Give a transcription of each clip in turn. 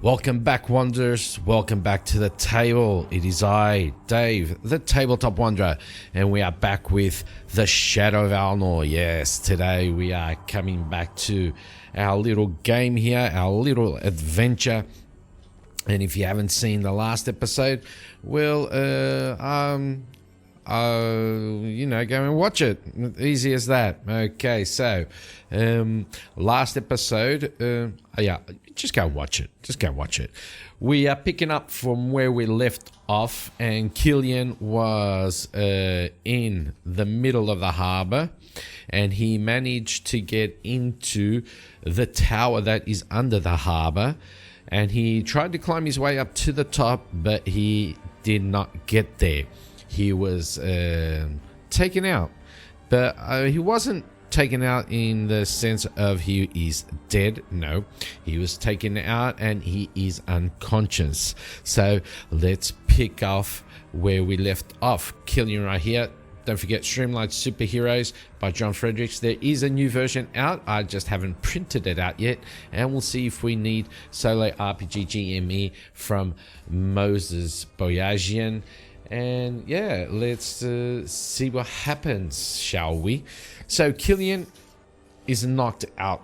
Welcome back, Wanderers. Welcome back to the table. It is I, Dave, the Tabletop Wanderer, and we are back with the Shadow of Alnor. Yes, today we are coming back to our little game here, our little adventure. And if you haven't seen the last episode, well, go and watch it. Easy as that. Okay, so last episode, just go and watch it. Just go and watch it. We are picking up from where we left off, and Killion was in the middle of the harbor, and he managed to get into the tower that is under the harbor, and he tried to climb his way up to the top, but he did not get there. He was taken out, but he wasn't taken out in the sense of he is dead. No, he was taken out and he is unconscious. So let's pick off where we left off. Killion right here. Don't forget Streamlined Superheroes by John Fredericks. There is a new version out. I just haven't printed it out yet. And we'll see if we need SoloRPG GME from Moses Boyajian. And yeah, let's see what happens, shall we? So Killion is knocked out.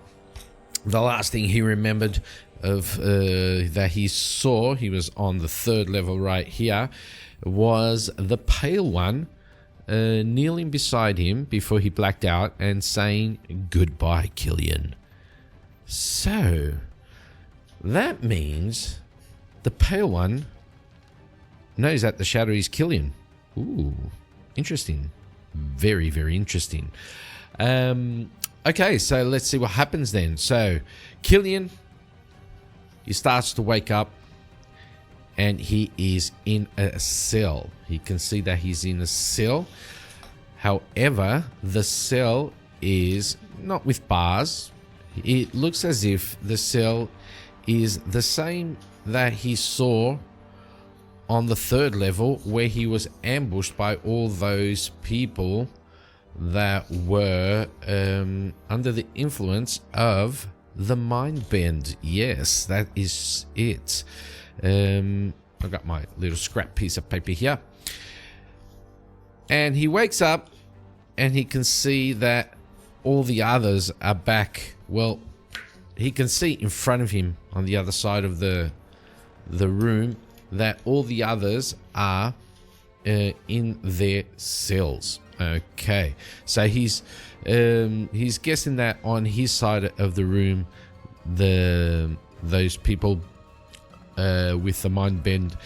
The last thing he remembered of that he saw, he was on the third level right here, was the Pale One kneeling beside him before he blacked out and saying, "Goodbye, Killion." So that means the Pale One knows that the shadow is Killion. Ooh, interesting. Very, very interesting. Okay, so let's see what happens then. So Killion, he starts to wake up and he is in a cell. He can see that he's in a cell. However, the cell is not with bars. It looks as if the cell is the same that he saw on the third level, where he was ambushed by all those people that were under the influence of the mind bend. Yes, that is it. I got my little scrap piece of paper here, and he wakes up and he can see that all the others are back. Well, he can see in front of him on the other side of the room that all the others are in their cells. Okay, so he's guessing that on his side of the room, those people with the mind bend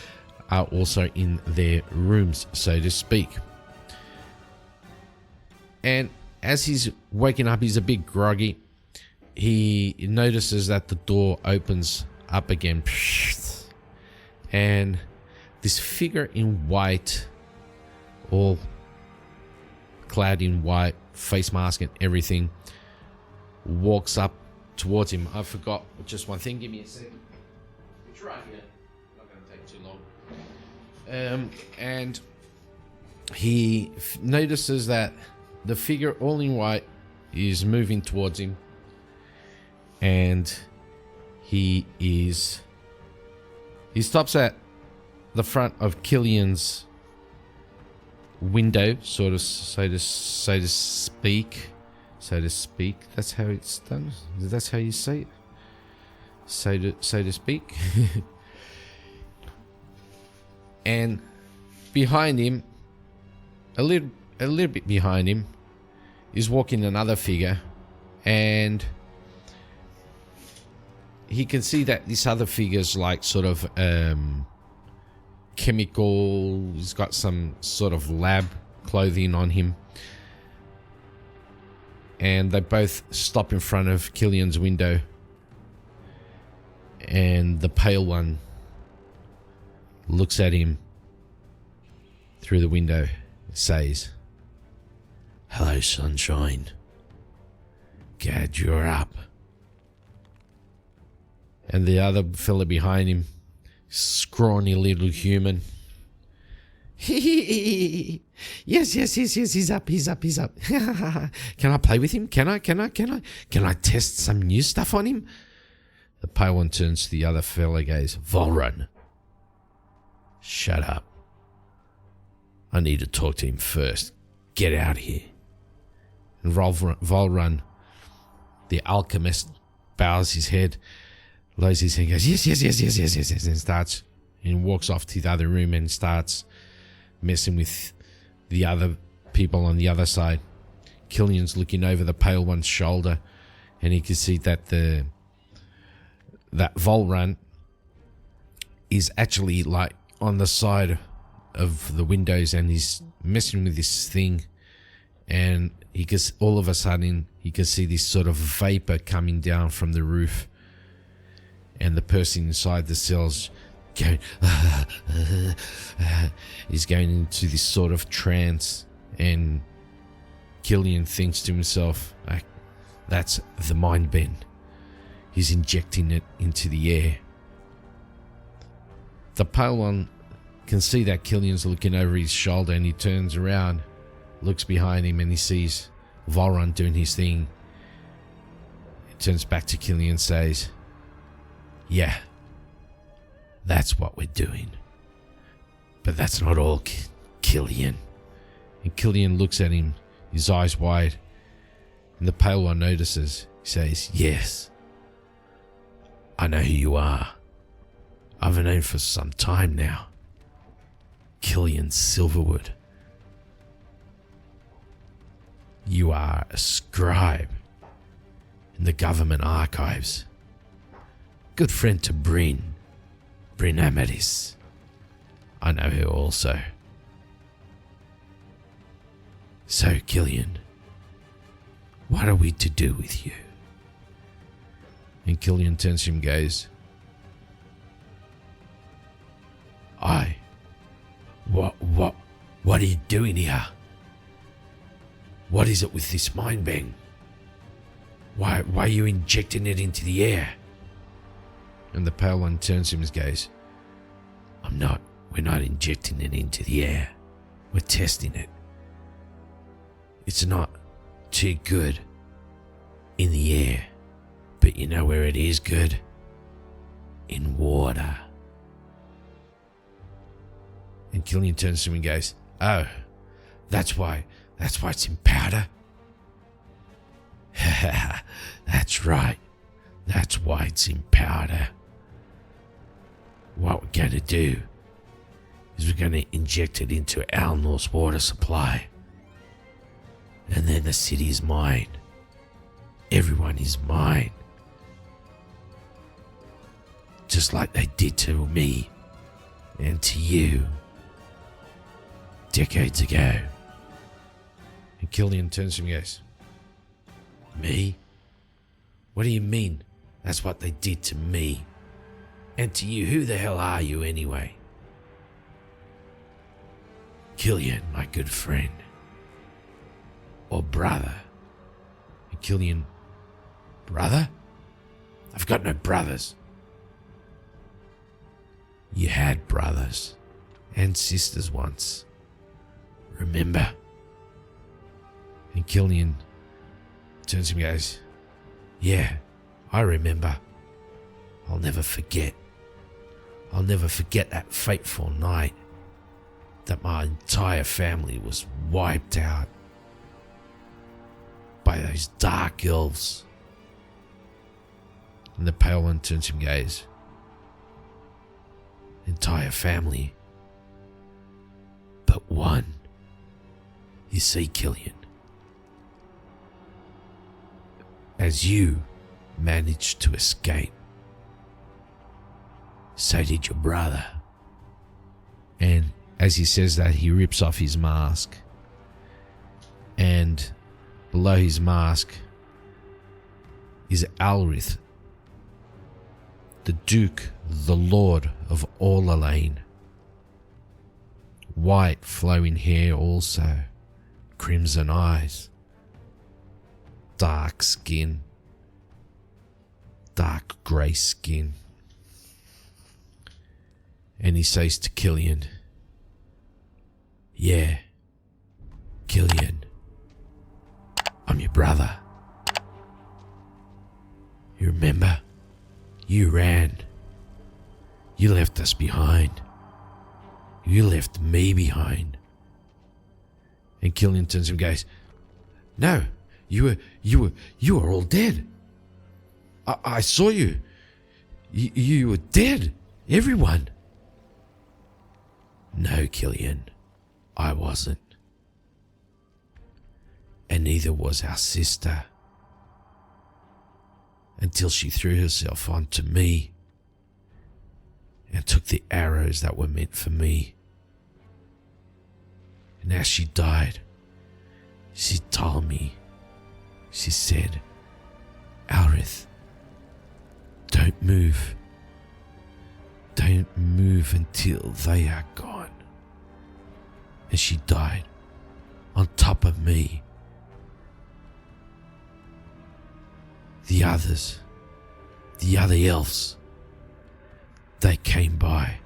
are also in their rooms, so to speak. And as he's waking up, he's a bit groggy. He notices that the door opens up again, and this figure in white, all clad in white, face mask and everything, walks up towards him. I forgot just one thing. Give me a second. It's right here. Not going to take too long. And he notices that the figure all in white is moving towards him, and he stops at the front of Killion's window, sort of, so to speak. That's how it's done. That's how you say it. So to speak. And behind him, a little bit behind him, is walking another figure, and he can see that this other figure's like sort of chemical. He's got some sort of lab clothing on him, and they both stop in front of Killion's window, and the Pale One looks at him through the window, says, "Hello, sunshine. Glad you're up." And the other fella behind him, scrawny little human, Yes, he's up. Can I play with him? Can I test some new stuff on him? The pale one turns to the other fella, goes, Volrun, shut up. I need to talk to him first. Get out of here. And Volrun, the alchemist, bows his head, lowers his head, goes, yes, and starts, and walks off to the other room and starts messing with the other people on the other side. Killion's looking over the pale one's shoulder, and he can see that that Volrun is actually like on the side of the windows, and he's messing with this thing, and he gets, all of a sudden he can see this sort of vapor coming down from the roof, and the person inside the cells going he's going into this sort of trance, and Killion thinks to himself, like, that's the mind bend. He's injecting it into the air. The pale one can see that Killion's looking over his shoulder, and he turns around, looks behind him, and he sees Volrun doing his thing. He turns back to Killion and says, yeah, that's what we're doing. But that's not all, Killion. And Killion looks at him, his eyes wide, and the pale one notices. He says, yes, I know who you are. I've known for some time now. Killion Silverwood. You are a scribe in the government archives. Good friend to Bryn Amadis. I know her also. So, Killion, what are we to do with you? And Killion turns to him and goes, What are you doing here? What is it with this mind bang? Why are you injecting it into the air? And the pale one turns to him and goes, we're not injecting it into the air. We're testing it. It's not too good in the air, but you know where it is good? In water. And Killion turns to him and goes, oh, that's why it's in powder? That's right. That's why it's in powder. What we're going to do is we're going to inject it into Alnor's water supply. And then the city is mine. Everyone is mine. Just like they did to me and to you decades ago. And Killion turns to him and goes, me? What do you mean? That's what they did to me. And to you, who the hell are you anyway? Killion, my good friend. Or brother. And Killion, brother? I've got no brothers. You had brothers and sisters once. Remember? And Killion turns to him and goes, yeah, I remember. I'll never forget. I'll never forget that fateful night that my entire family was wiped out by those dark elves. And the pale one turns to him and goes, entire family, but one. You see, Killion, as you managed to escape, so did your brother. And as he says that, he rips off his mask, and below his mask is Alrith, the Duke, the Lord of all Elaine. White flowing hair also, crimson eyes, dark skin, dark grey skin. And he says to Killion, Yeah. Killion. I'm your brother. You remember? You ran. You left us behind. You left me behind. And Killion turns and goes, no, you were all dead. I saw you. You were dead. Everyone. No, Killion, I wasn't. And neither was our sister. Until she threw herself onto me and took the arrows that were meant for me. And as she died, she told me, she said, Alrith, don't move. Don't move until they are gone. And she died on top of me. The others, the other elves, they came by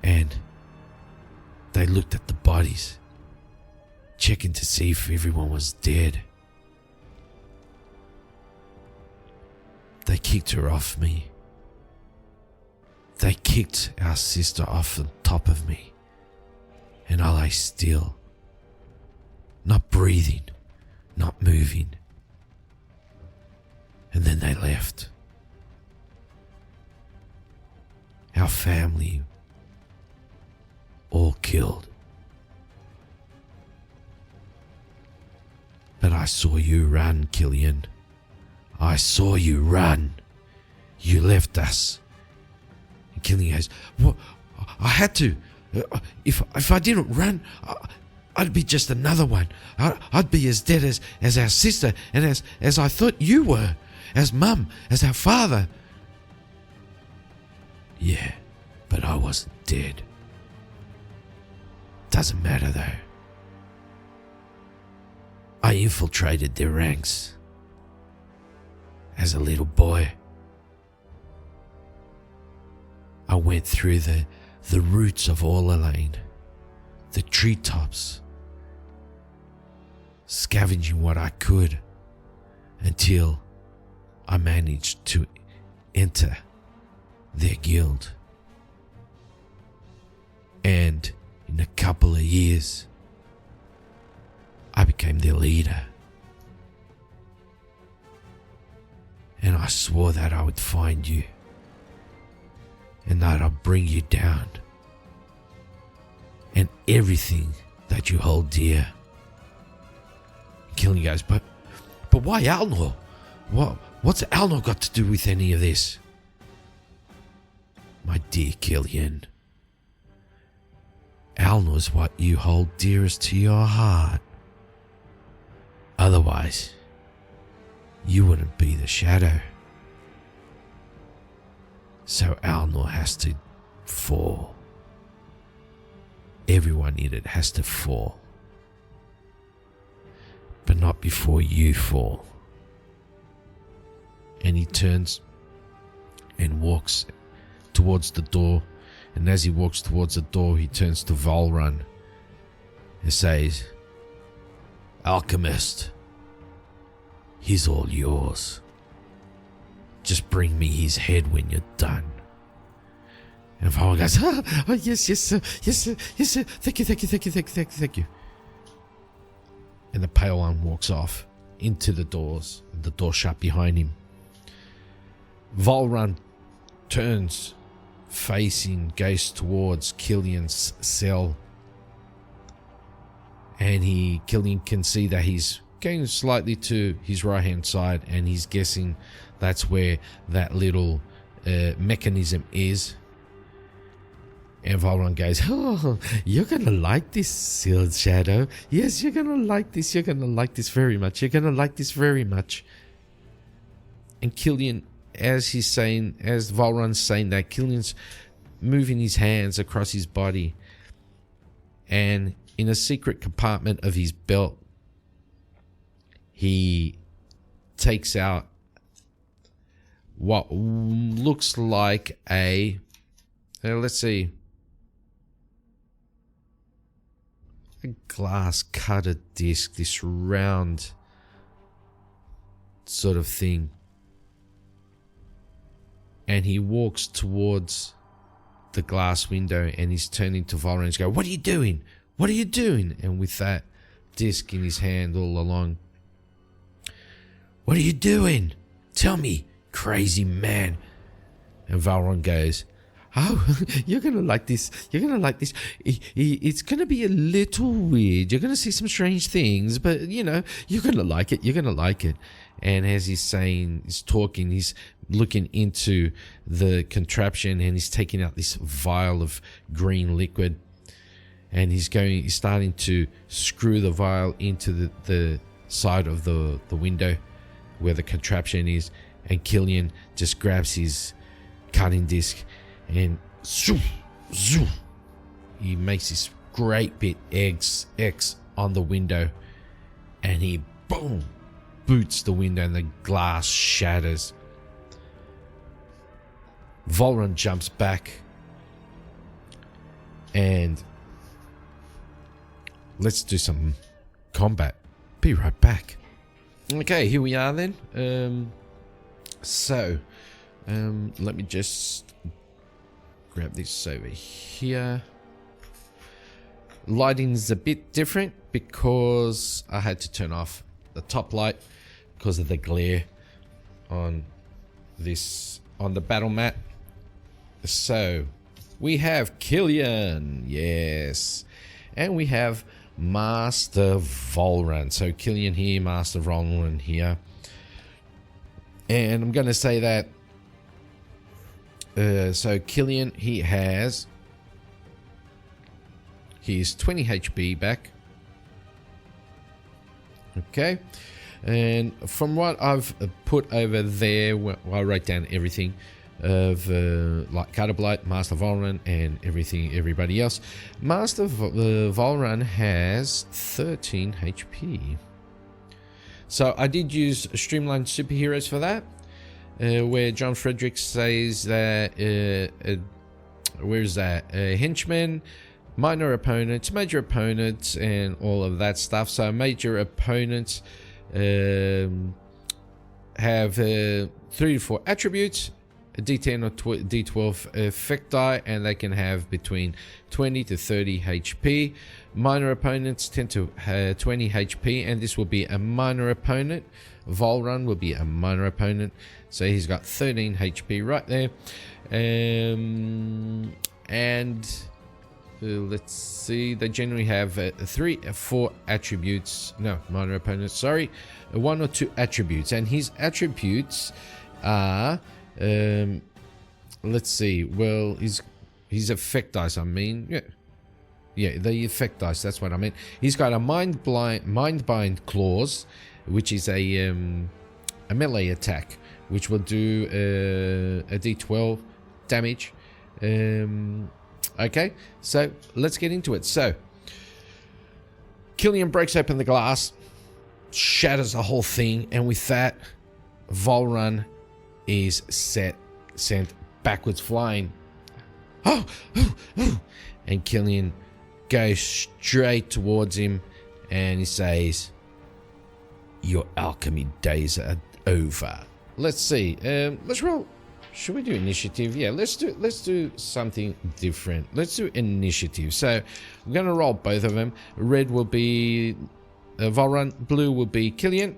and they looked at the bodies, checking to see if everyone was dead. They kicked her off me. They kicked our sister off on top of me, and I lay still, not breathing, not moving. And then they left. Our family all killed. But I saw you run, Killion. I saw you run. You left us. And Killion goes, what? I had to. If I didn't run, I'd be just another one. I'd be as dead as our sister and as I thought you were. As Mum, as our father. Yeah, but I wasn't dead. Doesn't matter though. I infiltrated their ranks as a little boy. I went through the roots of Orlalain, the treetops, scavenging what I could until I managed to enter their guild. And in a couple of years, I became their leader. And I swore that I would find you and that I'd bring you down and everything that you hold dear. Killion goes, but why Alnor? What's Alnor got to do with any of this? My dear Killion, Alnor's what you hold dearest to your heart. Otherwise, you wouldn't be the shadow. So Alnor has to fall. Everyone in it has to fall. But not before you fall. And he turns and walks towards the door. And as he walks towards the door, he turns to Volrun and says, Alchemist, he's all yours. Just bring me his head when you're done. And Volrun goes, oh yes, sir, thank you. And the Pale One walks off into the doors, and the door shut behind him. Volrun turns, goes towards Killion's cell. And Killion can see that he's going slightly to his right hand side, and he's guessing that's where that little mechanism is. And Volrun goes, oh, you're going to like this, Sealed Shadow. Yes, you're going to like this. You're going to like this very much. You're going to like this very much. And Killion, as Volrun's saying that, Killion's moving his hands across his body. And in a secret compartment of his belt, he takes out what looks like let's see. a glass cutter disc, this round sort of thing. And he walks towards the glass window and he's turning to Volran and he's going, "What are you doing? What are you doing?" And with that disc in his hand all along, "What are you doing? Tell me, crazy man." And Valron goes, "Oh, you're going to like this. You're going to like this. It's going to be a little weird. You're going to see some strange things, but, you know, you're going to like it. You're going to like it." And as he's saying, he's talking, he's looking into the contraption and he's taking out this vial of green liquid. And he's starting to screw the vial into the side of the window where the contraption is. And Killion just grabs his cutting disc and zoom, zoom. He makes this great big X on the window, and he boom boots the window, and the glass shatters. Volran jumps back, and let's do some combat. Be right back. Okay, here we are then. Let me just grab this over here. Lighting's a bit different because I had to turn off the top light because of the glare on the battle mat. So we have Killion, yes, and we have Master Volran. So Killion here, Master Volran here, and I'm going to say that. So Killion, he's 20 HP back. Okay, and from what I've put over there, I wrote down everything of like Tabletop, Master Volran, and everybody else. Master Volran has 13 HP. So I did use Streamlined Superheroes for that. Where John Frederick says that, where is that? Henchmen, minor opponents, major opponents, and all of that stuff. So major opponents have 3 to 4 attributes, a D10 or D12 effect die, and they can have between 20 to 30 HP. Minor opponents tend to have 20 HP, and this will be a minor opponent. Volran will be a minor opponent, so he's got 13 HP right there. Let's see, they generally have 3 or 4 attributes. No, minor opponents, sorry, 1 or 2 attributes, and his attributes are let's see, well, his effect dice, I mean, yeah, the effect dice, that's what I meant. He's got a mind bind claws, which is a melee attack, which will do a D12 damage. Okay, so let's get into it. So Killion breaks open the glass, shatters the whole thing, and with that, Volran is sent backwards flying. Oh, and Killion goes straight towards him, and he says, "Your alchemy days are over." Let's see. Let's roll. Should we do initiative? Yeah, let's do something different. Let's do initiative. So I'm gonna roll both of them. Red will be Volran. Blue will be Killion.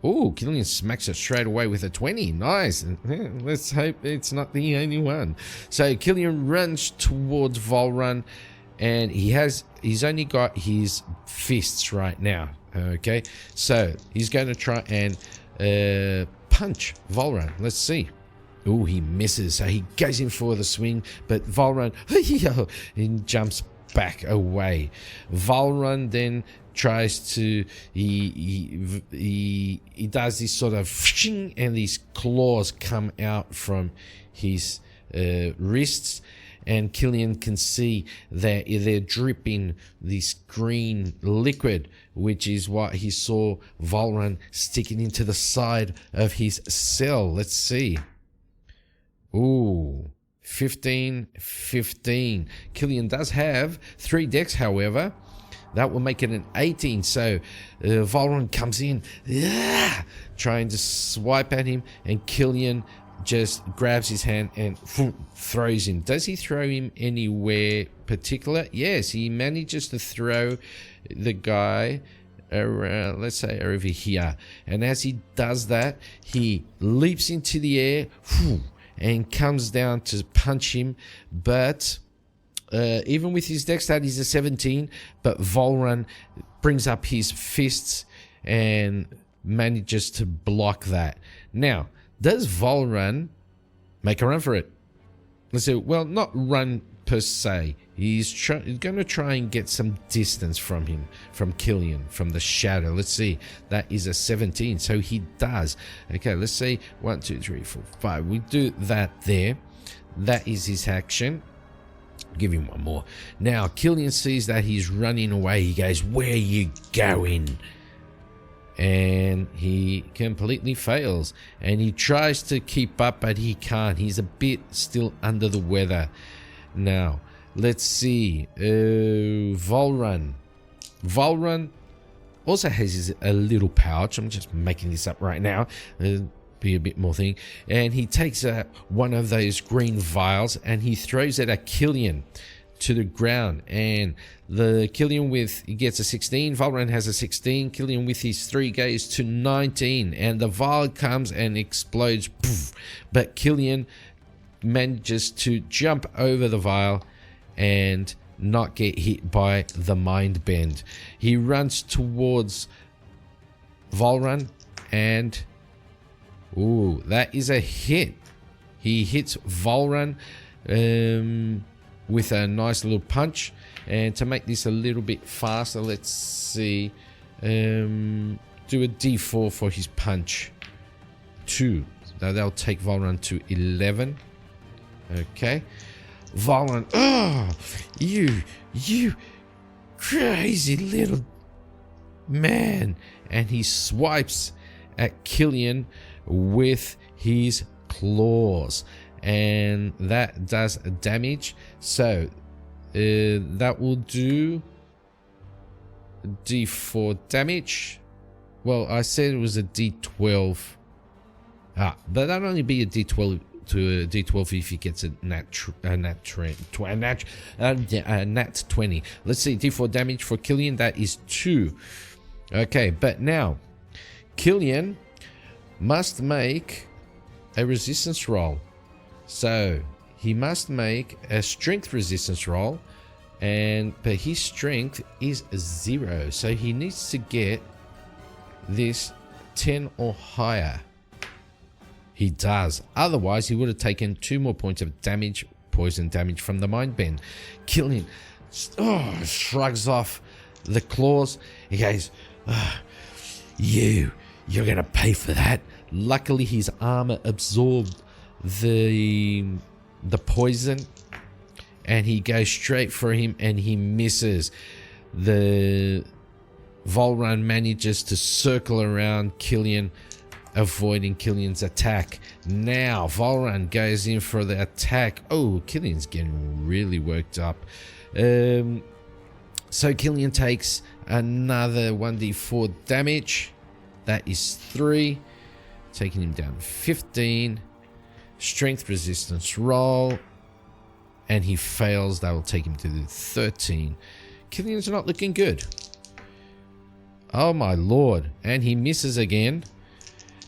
Oh, Killion smacks it straight away with a 20. Nice. Let's hope it's not the only one. So Killion runs towards Volran, and he's only got his fists right now. Okay, so he's going to try and punch Volran. Let's see. Oh, he misses. So he goes in for the swing, but Volran he jumps back away. Volran then tries to he does this sort of and these claws come out from his wrists, and Killion can see that they're dripping this green liquid, which is what he saw Volran sticking into the side of his cell. Let's see. Ooh, 15, 15. Killion does have 3 decks, however. That will make it an 18. So Volron comes in, trying to swipe at him, and Killion just grabs his hand and throws him. Does he throw him anywhere particular? Yes, he manages to throw the guy around, let's say over here. And as he does that, he leaps into the air and comes down to punch him. But even with his dex stat, he's a 17. But Volron brings up his fists and manages to block that. Now, does Volron make a run for it? Let's say, well, not run per se. He's going to try and get some distance from him, from Killion, from the shadow. Let's see. That is a 17. So he does. Okay, let's see. 1, 2, 3, 4, 5. We do that there. That is his action. Give him one more. Now, Killion sees that he's running away. He goes, "Where you going?" And he completely fails. And he tries to keep up, but he can't. He's a bit still under the weather. Now, let's see. Volron. Volron also has a little pouch. I'm just making this up right now. Be a bit more thing. And he takes one of those green vials and he throws it at Killion to the ground. And the Killion he gets a 16. Volron has a 16. Killion with his 3 goes to 19. And the vial comes and explodes. Poof. But Killion manages to jump over the vial and not get hit by the mind bend. He runs towards Volron and ooh, that is a hit. He hits Volron with a nice little punch. And to make this a little bit faster, let's see, do a D4 for his punch. 2. Now that'll take Volron to 11. Okay. Volron, oh, you crazy little man. And he swipes at Killion with his claws. And that does damage. So that will do D4 damage. Well, I said it was a D12. But that'll only be a D12 to a D12 if he gets a nat 20. Let's see, D4 damage for Killion. That is 2. Okay, but now Killion must make a resistance roll. So he must make a strength resistance roll, but his strength is 0. So he needs to get this 10 or higher. He does. Otherwise, he would have taken 2 more points of damage, poison damage from the mind bend. Killion shrugs off the claws. He goes, you're going to pay for that. Luckily, his armor absorbed the poison, and he goes straight for him, and he misses. The Volron manages to circle around Killion, avoiding Killion's attack. Now Volron goes in for the attack. Oh, Killion's getting really worked up. So Killion takes another 1d4 damage. That is 3, taking him down to 15. Strength resistance roll, and he fails. That will take him to 13. Killion's not looking good. Oh my lord. And he misses again.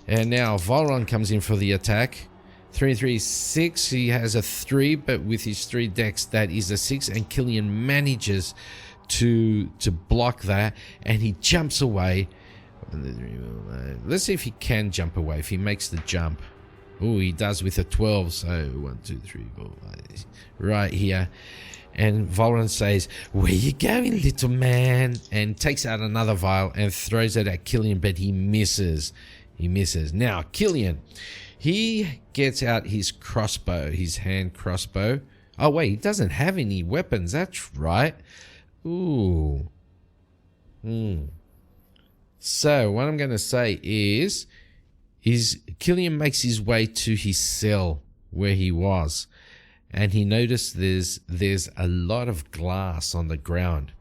And now Volron comes in for the attack. 3, 3, 6. He has a 3, but with his 3 dex, that is a 6. And Killion manages to block that, and he jumps away. Let's see if he can jump away, if he makes the jump. Oh, he does with a 12. So 1, 2, 3, 4, 5. Right here. And Volron says, "Where you going, little man?" And takes out another vial and throws it at Killion, but he misses. He misses. Now, Killion, he gets out his crossbow, his hand crossbow. Oh, wait, he doesn't have any weapons. That's right. Ooh. So, what I'm going to say is Killion makes his way to his cell where he was. and he noticed there's a lot of glass on the ground,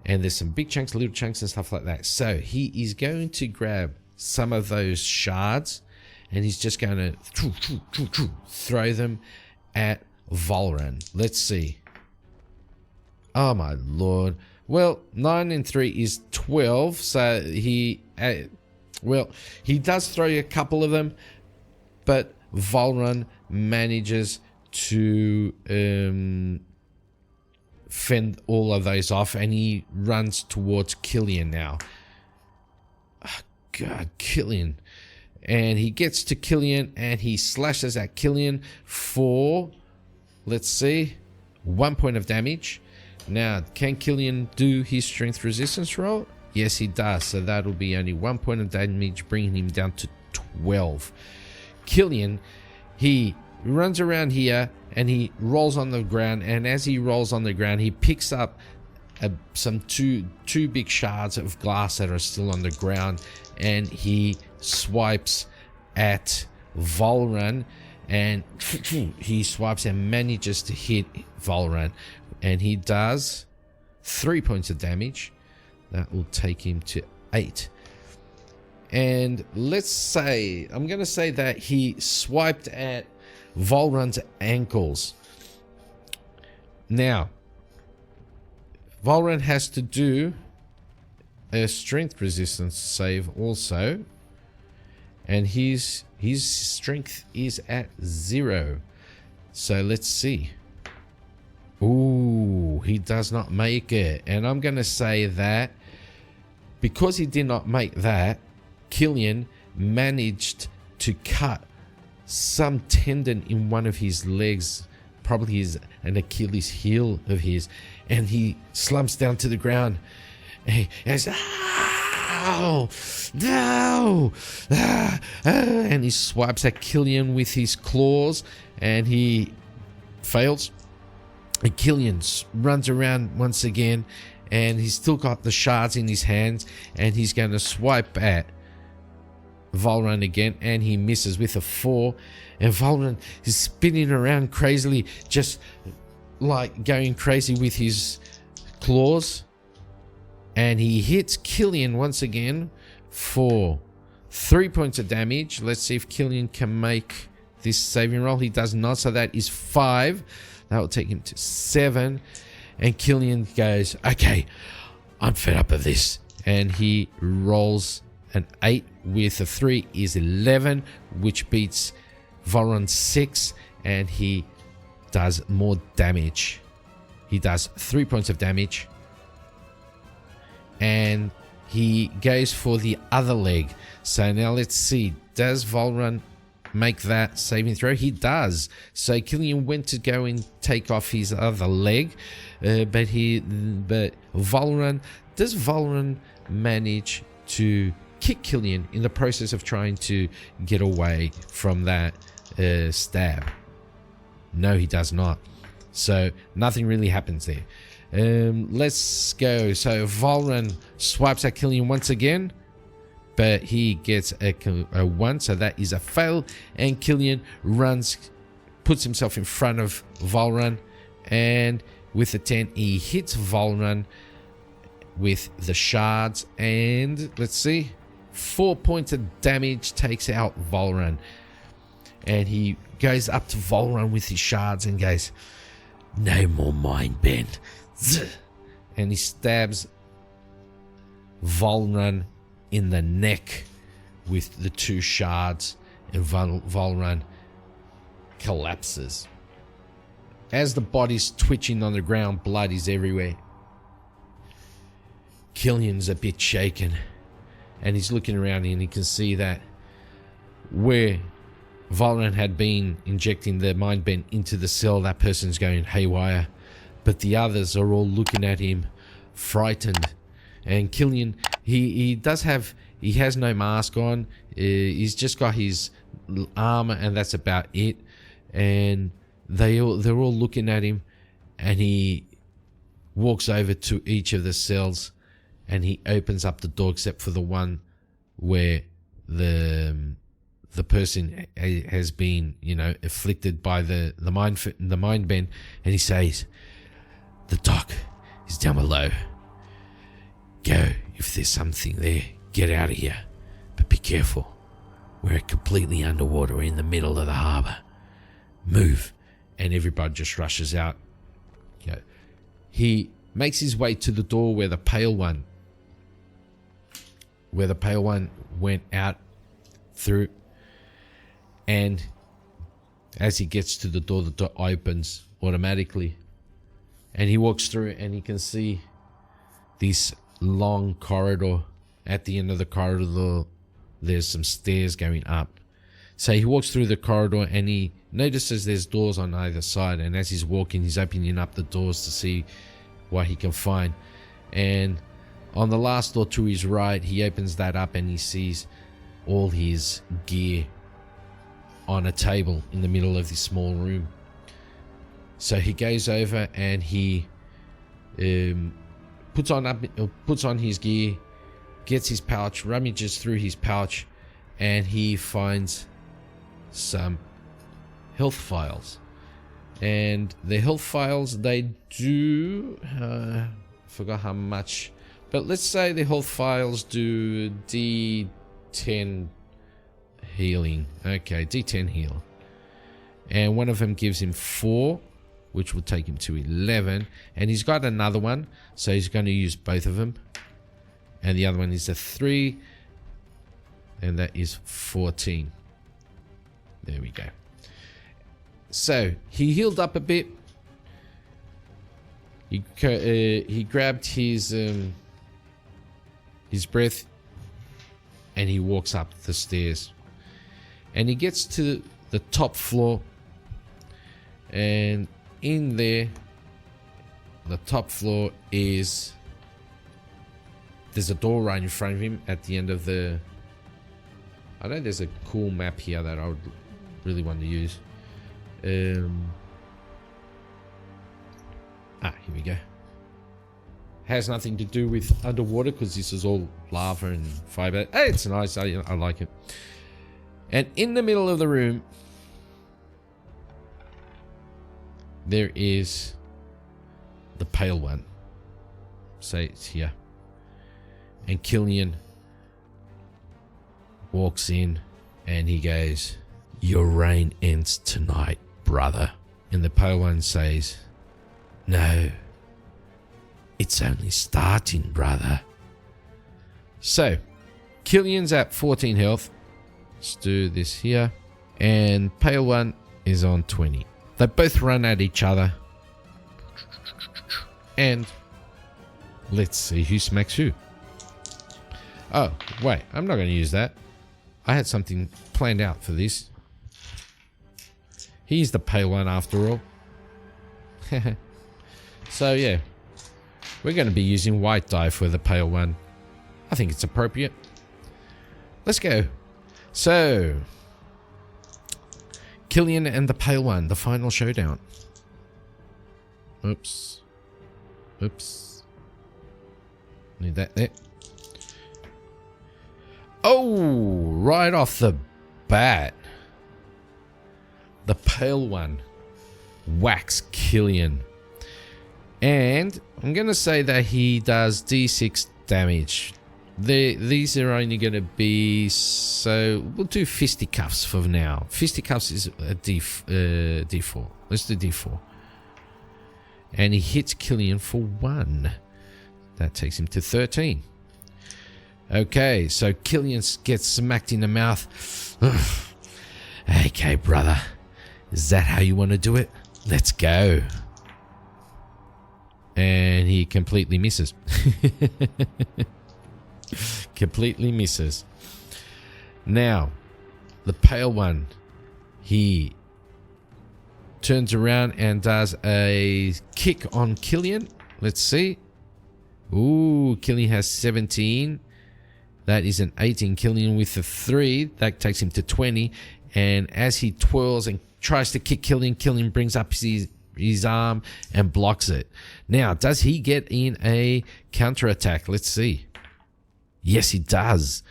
and there's some big chunks, little chunks, and stuff like that. So he is going to grab some of those shards, and he's just going to throw them at Volran. Let's see. Oh my lord. Well, 9 and 3 is 12, so he does throw a couple of them, but Volran manages to fend all of those off, and he runs towards Killion now. Oh, God, Killion. And he gets to Killion, and he slashes at Killion for, let's see, 1 point of damage. Now, can Killion do his strength resistance roll? Yes, he does. So that'll be only 1 point of damage, bringing him down to 12. Killion, he runs around here and he rolls on the ground. And as he rolls on the ground, he picks up some two big shards of glass that are still on the ground, and he swipes at Volran, and he swipes and manages to hit Volran, and he does 3 points of damage. That will take him to 8. And let's say, I'm going to say that he swiped at Volran's ankles. Now, Volran has to do a strength resistance save also, and his strength is at 0. So let's see. Ooh, he does not make it. And I'm going to say that because he did not make that, Killion managed to cut some tendon in one of his legs, probably an Achilles heel of his, and he slumps down to the ground. And he goes, "Ow! No!" And he swipes at Killion with his claws, and he fails. And Killian runs around once again, and he's still got the shards in his hands, and he's going to swipe at Volran again, and he misses with a 4. And Volran is spinning around crazily, just like going crazy with his claws. And he hits Killian once again for 3 points of damage. Let's see if Killian can make this saving roll. He does not, so that is 5. That will take him to 7. And Killian goes, "Okay, I'm fed up of this." And he rolls an 8 with a 3 is 11, which beats Volran's 6. And he does more damage. He does 3 points of damage. And he goes for the other leg. So now let's see. Does Volran make that saving throw? He does. So Killian went to go and take off his other leg, but Volran, does Volran manage to kick Killian in the process of trying to get away from that stab? No, he does not. So nothing really happens there. Let's go. So Volran swipes at Killian once again, but he gets a 1, so that is a fail. And Killian puts himself in front of Volran, and with a 10 he hits Volran with the shards, and let's see, 4 points of damage takes out Volran. And he goes up to Volran with his shards and goes, "No more mind bend." And he stabs Volran in the neck with the 2 shards, and Volran collapses. As the body's twitching on the ground, blood is everywhere. Killian's a bit shaken, and he's looking around and he can see that where Volran had been injecting the mind bend into the cell, that person's going haywire. But the others are all looking at him, frightened. And Killian, he has no mask on. He's just got his armor, and that's about it. And they're all looking at him, and he walks over to each of the cells, and he opens up the door except for the one where the the person has been, afflicted by the mind bend, and he says, "The dock is down below. Go, if there's something there, get out of here. But be careful. We're completely underwater in the middle of the harbour. Move." And everybody just rushes out. He makes his way to the door where the pale one went out through. And as he gets to the door opens automatically. And he walks through, and he can see this long corridor. At the end of the corridor, there's some stairs going up. So he walks through the corridor, and he notices there's doors on either side. And as he's walking, he's opening up the doors to see what he can find. And on the last door to his right, he opens that up, and he sees all his gear on a table in the middle of this small room. So he goes over, and he puts on his gear, gets his pouch, rummages through his pouch, and he finds some health files. And the health files, they do forgot how much, but let's say the health files do D10 healing. Okay, D10 heal. And one of them gives him 4, which will take him to 11. And he's got another one, so he's going to use both of them. And the other one is a 3, and that is 14. There we go. So he healed up a bit. He grabbed his breath, and he walks up the stairs. And he gets to the top floor, and in there, the top floor is, there's a door right in front of him at the end of the, I know there's a cool map here that I would really want to use. Here we go. Has nothing to do with underwater because this is all lava and fiber. Hey, it's nice. I like it. And in the middle of the room, there is the pale one. Say it's here. And Killion walks in, and he goes, "Your reign ends tonight, brother." And the pale one says, "No, it's only starting, brother." So, Killion's at 14 health. Let's do this here. And pale one is on 20. They both run at each other. And let's see who smacks who. Oh, wait, I'm not going to use that. I had something planned out for this. He's the pale one after all. So yeah, we're going to be using white die for the pale one. I think it's appropriate. Let's go. So, Killion and the pale one, the final showdown. Oops. Need that there. Oh, right off the bat, the pale one whacks Killion. And I'm going to say that he does D6 damage. These are only going to be, so we'll do fisticuffs for now. Fisticuffs is a D4. Let's do D4. And he hits Killion for 1. That takes him to 13. Okay, so Killion gets smacked in the mouth. Okay, brother. Is that how you want to do it? Let's go. And he completely misses. Completely misses. Now, the pale one, he turns around and does a kick on Killion. Let's see. Ooh, Killion has 17. That is an 18. Killion with a 3. That takes him to 20. And as he twirls and tries to kick Killion, Killion brings up his arm and blocks it. Now, does he get in a counterattack? Let's see. Yes, he does.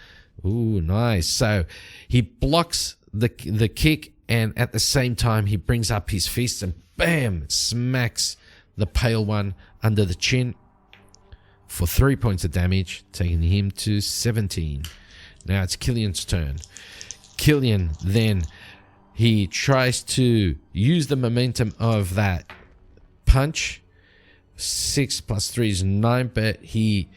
Ooh, nice. So he blocks the kick, and at the same time he brings up his fist and bam, smacks the pale one under the chin for 3 points of damage, taking him to 17. Now it's Killion's turn. Killion then, he tries to use the momentum of that punch. 6 plus 3 is 9, but he,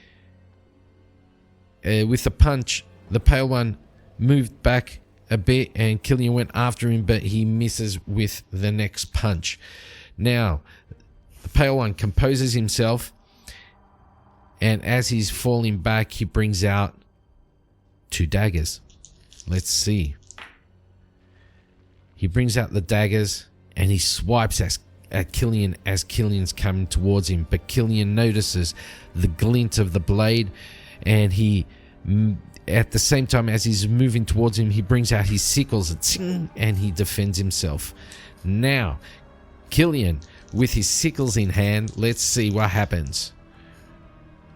with the punch, the pale one moved back a bit and Killion went after him, but he misses with the next punch. Now, the pale one composes himself, and as he's falling back, he brings out 2 daggers. Let's see. He brings out the daggers and he swipes at Killion as Killion's coming towards him. But Killion notices the glint of the blade, and he, at the same time as he's moving towards him, he brings out his sickles and he defends himself. Now, Killion with his sickles in hand, let's see what happens.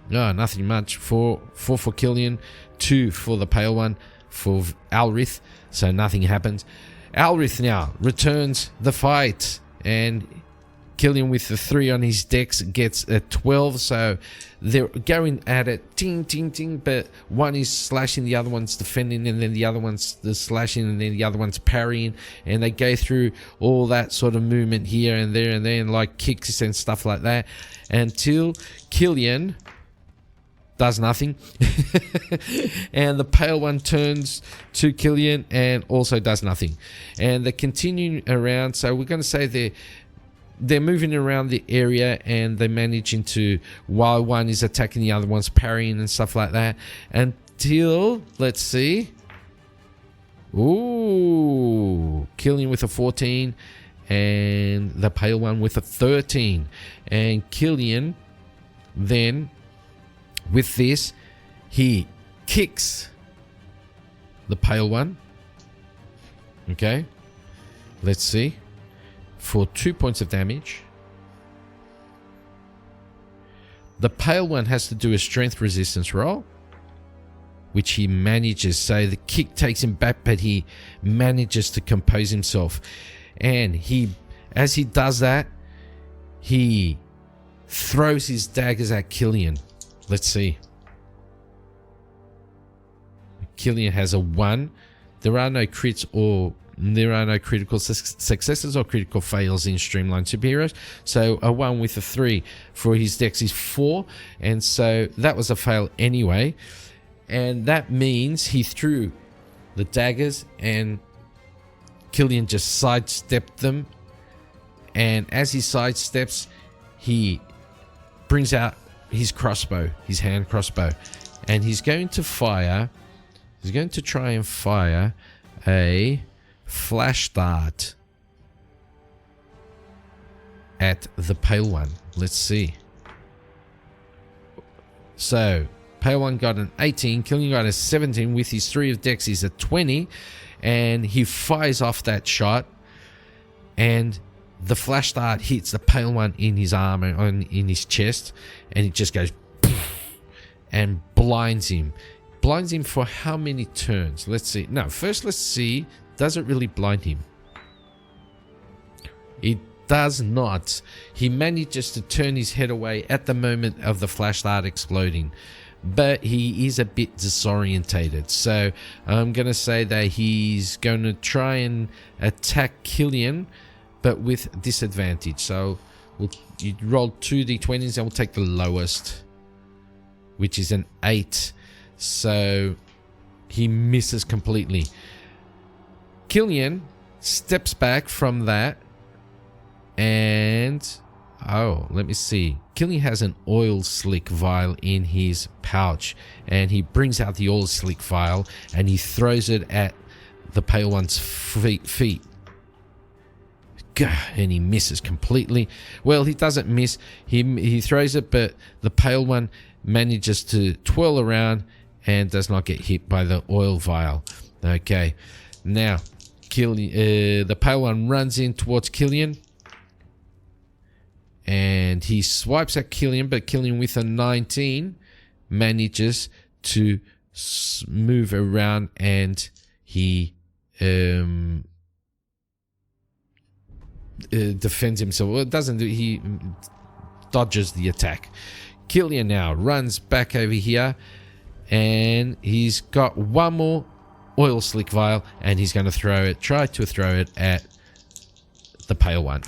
No, nothing much. 4 for Killion, 2 for the pale one, for Alrith, so nothing happens. Alrith now returns the fight, and Killion with the 3 on his dex gets a 12, so they're going at it, ting, ting, ting, but one is slashing, the other one's defending, and then the other one's slashing, and then the other one's parrying, and they go through all that sort of movement here and there, and like kicks and stuff like that, until Killion does nothing. And the pale one turns to Killion and also does nothing. And they're continuing around, so we're going to say they're moving around the area, and they're managing to, while one is attacking, the other one's parrying and stuff like that, until, let's see, ooh, Killion with a 14 and the pale one with a 13. And Killion then, with this, he kicks the pale one. Okay, let's see, for 2 points of damage. The pale one has to do a strength resistance roll, which he manages. So the kick takes him back, but he manages to compose himself. And he, as he does that, he throws his daggers at Killion. Let's see. Killion has a 1. There are no crits or there are no critical successes or critical fails in Streamlined Superheroes. So a 1 with a 3 for his dex is 4. And so that was a fail anyway. And that means he threw the daggers and Killion just sidestepped them. And as he sidesteps, he brings out his crossbow, his hand crossbow, and he's going to fire, he's going to try and fire a flash dart at the pale one. Let's see. So pale one got an 18, Killion got a 17. With his 3 of dex is a 20, and he fires off that shot, and the flash dart hits the pale one in his arm and in his chest, and it just goes and blinds him. Blinds him for how many turns? Let's see. No, first let's see. Does it really blind him? It does not. He manages to turn his head away at the moment of the flash dart exploding, but he is a bit disorientated. So I'm going to say that he's going to try and attack Killion, but with disadvantage. So you roll 2d20s and we'll take the lowest, which is an 8. So he misses completely. Killion steps back from that, and let me see. Killion has an oil slick vial in his pouch, and he brings out the oil slick vial and he throws it at the pale one's feet. And he misses completely. Well, he doesn't miss. He throws it, but the pale one manages to twirl around and does not get hit by the oil vial. Okay, now the pale one runs in towards Killion, and he swipes at Killion, but Killion with a 19 manages to move around, and he defends himself. Well, it doesn't do. He dodges the attack. Killion now runs back over here, and he's got one more oil slick vial, and he's going to try to throw it at the pale one.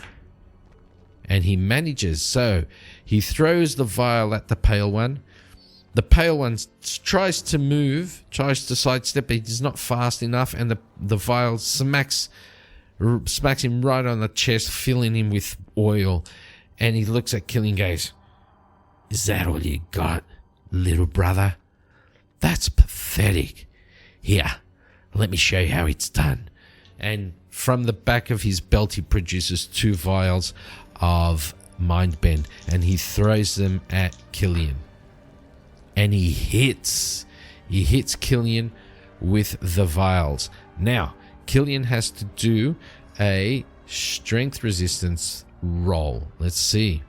And he manages. So he throws the vial at the pale one. The pale one tries to move, tries to sidestep, but he's not fast enough, and the vial smacks him right on the chest, filling him with oil. And he looks at Killion and goes, "Is that all you got, little brother? That's pathetic. Here, let me show you how it's done." And from the back of his belt, he produces 2 vials of Mind Bend, and he throws them at Killion. And he hits Killion with the vials. Now, Killion has to do a strength resistance roll. Let's see.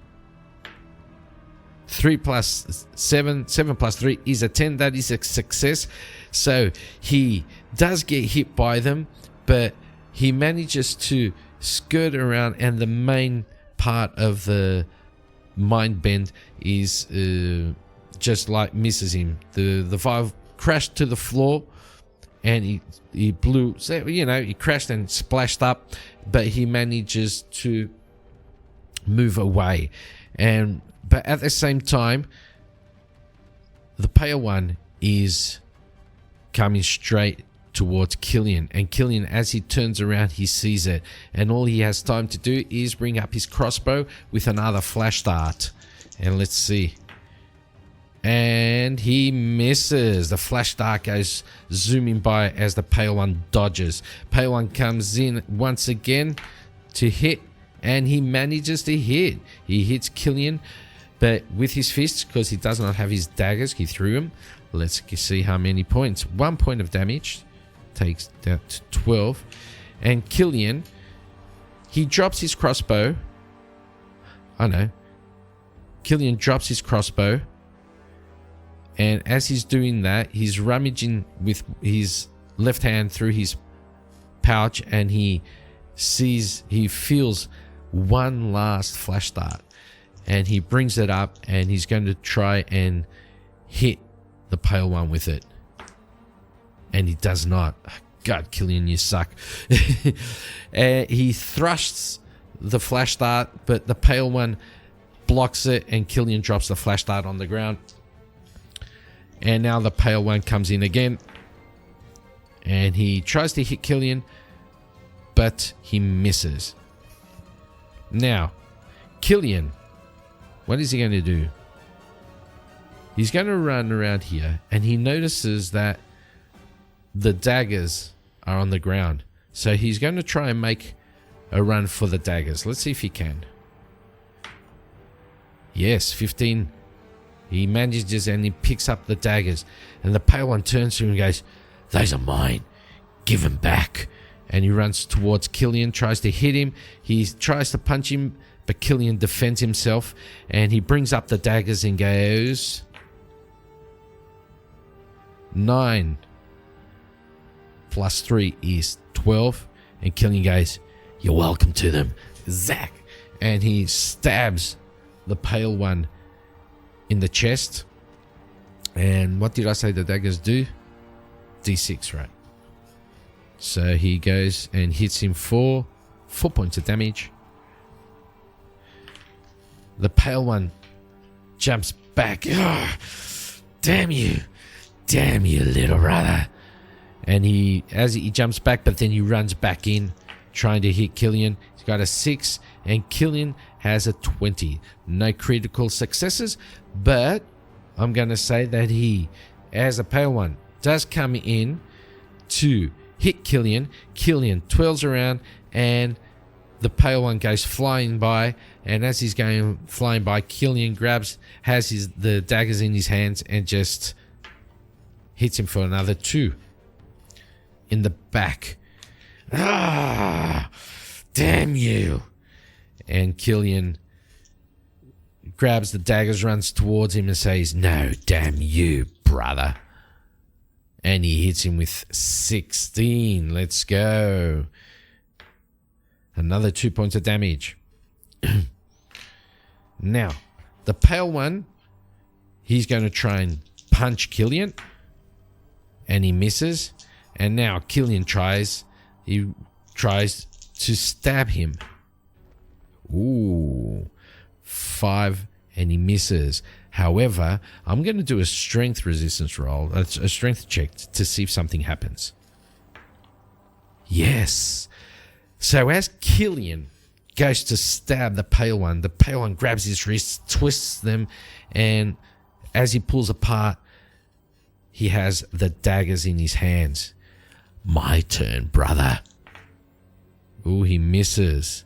3 plus 7 plus 3 is a 10. That is a success. So he does get hit by them, but he manages to skirt around, and the main part of the Mind Bend is just like misses him. The vial crashed to the floor, and he blew. So, he crashed and splashed up, but he manages to move away. But at the same time, the pale one is coming straight towards Killion, and Killion, as he turns around, he sees it, and all he has time to do is bring up his crossbow with another flash dart. And let's see. And he misses. The flash dart goes zooming by as the pale one dodges. Pale one comes in once again to hit, and he manages to hit. He hits Killion, but with his fists, because he does not have his daggers. He threw them. Let's see how many points. 1 point of damage. Takes that to 12. And Killion, he drops his crossbow. Oh no. Killion drops his crossbow. And as he's doing that, he's rummaging with his left hand through his pouch, and he feels one last flash dart. And he brings it up, and he's going to try and hit the pale one with it. And he does not. God, Killion, you suck. He thrusts the flash dart, but the pale one blocks it, and Killion drops the flash dart on the ground. And now the pale one comes in again, and he tries to hit Killion, but he misses. Now, Killion, what is he going to do? He's going to run around here, and he notices that the daggers are on the ground. So he's going to try and make a run for the daggers. Let's see if he can. Yes, 15. He manages, and he picks up the daggers. And the pale one turns to him and goes, "Those are mine. Give them back." And he runs towards Killion, tries to hit him. He tries to punch him, but Killion defends himself. And he brings up the daggers and goes, 9 plus 3 is 12. And Killion goes, "You're welcome to them." Zack. And he stabs the pale one in the chest. And what did I say the daggers do? D6, right? So he goes and hits him for 4 points of damage. The pale one jumps back. "Oh, damn you, little brother." And as he jumps back, but then he runs back in, trying to hit Killion. He's got a 6, and Killion has a 20. No critical successes, but I'm going to say that he, as a pale one, does come in to hit Killion. Killion twirls around, and the pale one goes flying by. And as he's going flying by, Killion has the daggers in his hands, and just hits him for another 2 in the back. "Ah, damn you!" And Killion grabs the daggers, runs towards him, and says, "No, damn you, brother." And he hits him with 16. Let's go. Another 2 points of damage. Now, the pale one, he's going to try and punch Killion. And he misses. And now Killion tries to stab him. Ooh. 5, and he misses. However, I'm going to do a strength resistance roll, a strength check to see if something happens. Yes. So as Killion goes to stab the pale one grabs his wrists, twists them, and as he pulls apart, he has the daggers in his hands. My turn, brother. Ooh, he misses.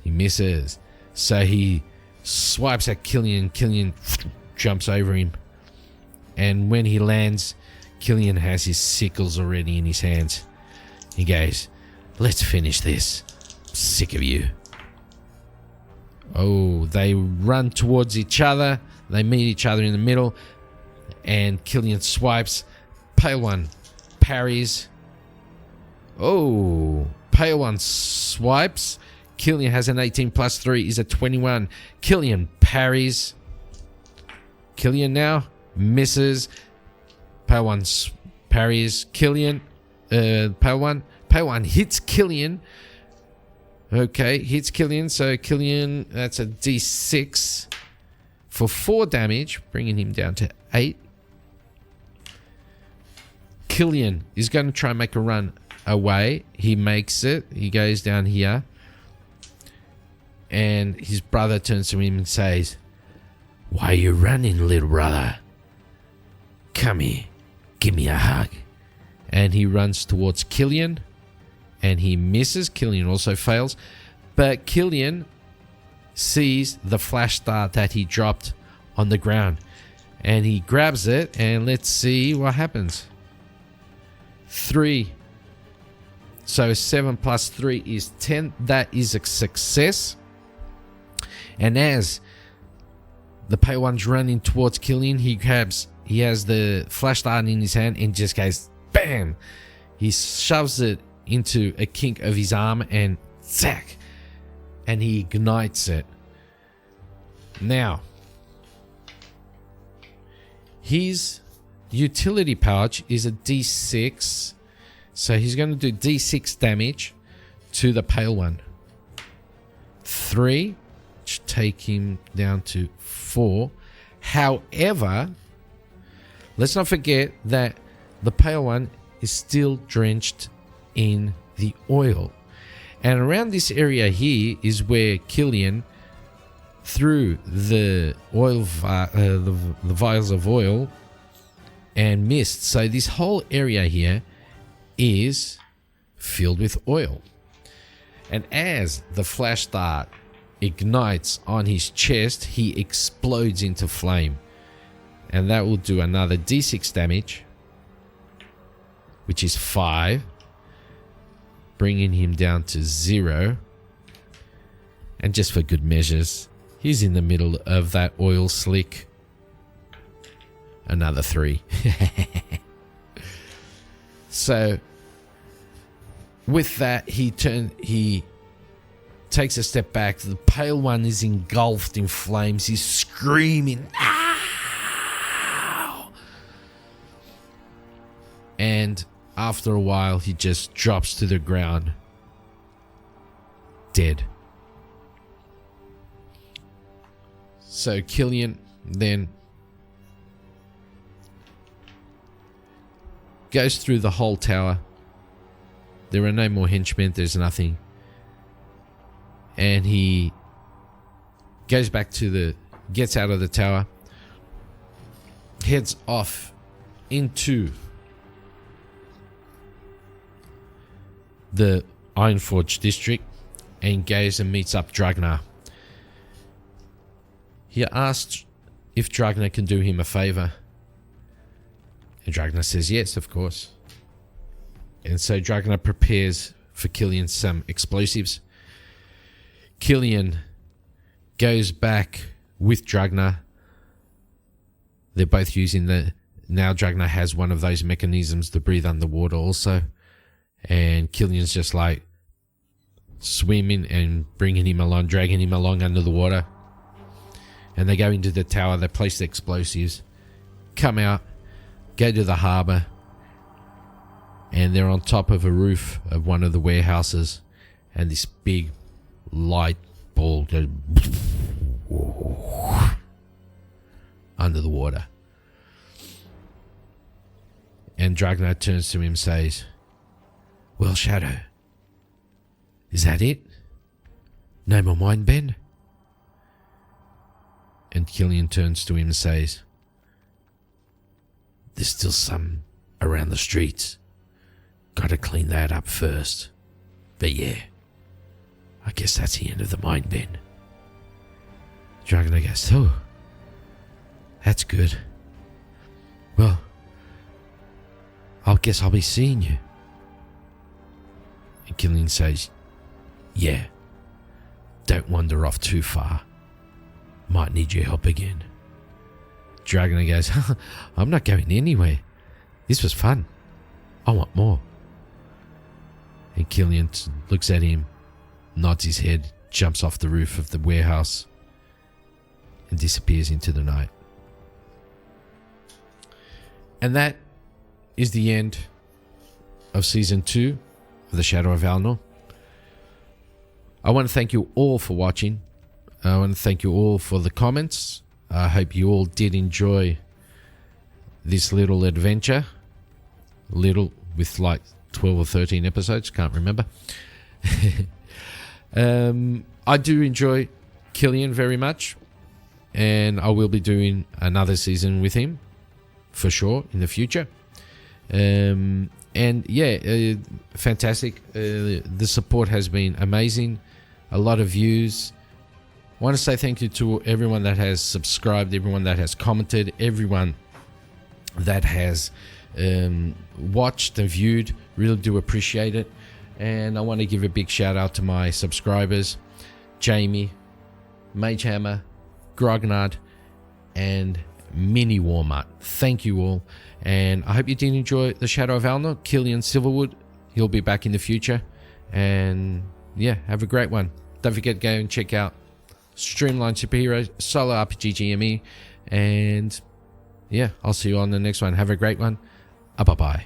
He misses. So he swipes at Killion. Killion jumps over him. And when he lands, Killion has his sickles already in his hands. He goes, let's finish this. I'm sick of you. Oh, they run towards each other. They meet each other in the middle. And Killion swipes. Pale one parries. Oh, pale one swipes. Killion has an 18 plus 3 is a 21. Killion parries. Killion now misses. Pale one parries. Killion. Pale one hits Killion. Okay, hits Killion. So Killion, that's a D6 for 4 damage, bringing him down to 8. Killion is going to try and make a run away. He makes it. He goes down here. And his brother turns to him and says, why are you running, little brother? Come here. Give me a hug. And he runs towards Killion. And he misses. Killion also fails. But Killion sees the flash dart that he dropped on the ground. And he grabs it. And let's see what happens. 3. So 7 plus 3 is 10. That is a success. And as the pale one's running towards Killion, he has the flash dart in his hand and just goes bam. He shoves it into a kink of his arm and zack. And he ignites it. Now, his utility pouch is a D6. So he's going to do D6 damage to the pale one. 3. Take him down to 4. However, let's not forget that the pale one is still drenched in the oil. And around this area here is where Killion threw the oil, the vials of oil and missed. So this whole area here is filled with oil. And as the flash dart ignites on his chest, he explodes into flame. And that will do another D6 damage, which is 5, bringing him down to 0. And just for good measures, he's in the middle of that oil slick. Another 3. So with that, he takes a step back. The pale one is engulfed in flames. He's screaming, "Ow!" And after a while, he just drops to the ground, dead. So Killion then goes through the whole tower. There are no more henchmen. There's nothing. And he goes back to gets out of the tower, heads off into the Ironforge district and goes and meets up Dragnar. He asks if Dragnar can do him a favor. And Dragnar says yes, of course. And so Dragnar prepares for Killion some explosives. Killion goes back with Dragnar. They're both using the now Dragna has one of those mechanisms to breathe underwater also. And Killion's just like swimming and bringing him along, dragging him along under the water. And they go into the tower, they place the explosives, come out, go to the harbour, and they're on top of a roof of one of the warehouses, and this big light ball goes under the water. And Dragna turns to him and says, "Well, Shadow, is that it? No more mind bend?" And Killion turns to him and says, "There's still some around the streets. Gotta clean that up first. But yeah, I guess that's the end of the mind bend." Dragna goes, "Oh, that's good. Well, I guess I'll be seeing you." And Killion says, "Yeah, don't wander off too far. Might need your help again." Dragna goes, "I'm not going anywhere. This was fun. I want more." And Killion looks at him, nods his head, jumps off the roof of the warehouse, and disappears into the night. And that is the end of Season 2 of The Shadow of Alnor. I want to thank you all for watching. I want to thank you all for the comments. I hope you all did enjoy this little adventure. Little, with like 12 or 13 episodes, can't remember. I do enjoy Killion very much, and I will be doing another season with him for sure in the future. And yeah, fantastic. The support has been amazing. A lot of views. I want to say thank you to everyone that has subscribed, everyone that has commented, everyone that has watched and viewed. Really do appreciate it. And I want to give a big shout out to my subscribers, Jamie, Magehammer, Grognard, and Mini Walmart. Thank you all. And I hope you did enjoy The Shadow of Alnor. Killion Silverwood, he'll be back in the future. And yeah, have a great one. Don't forget to go and check out Streamline Superhero, SoloRPG GME. And yeah, I'll see you on the next one. Have a great one. Bye-bye.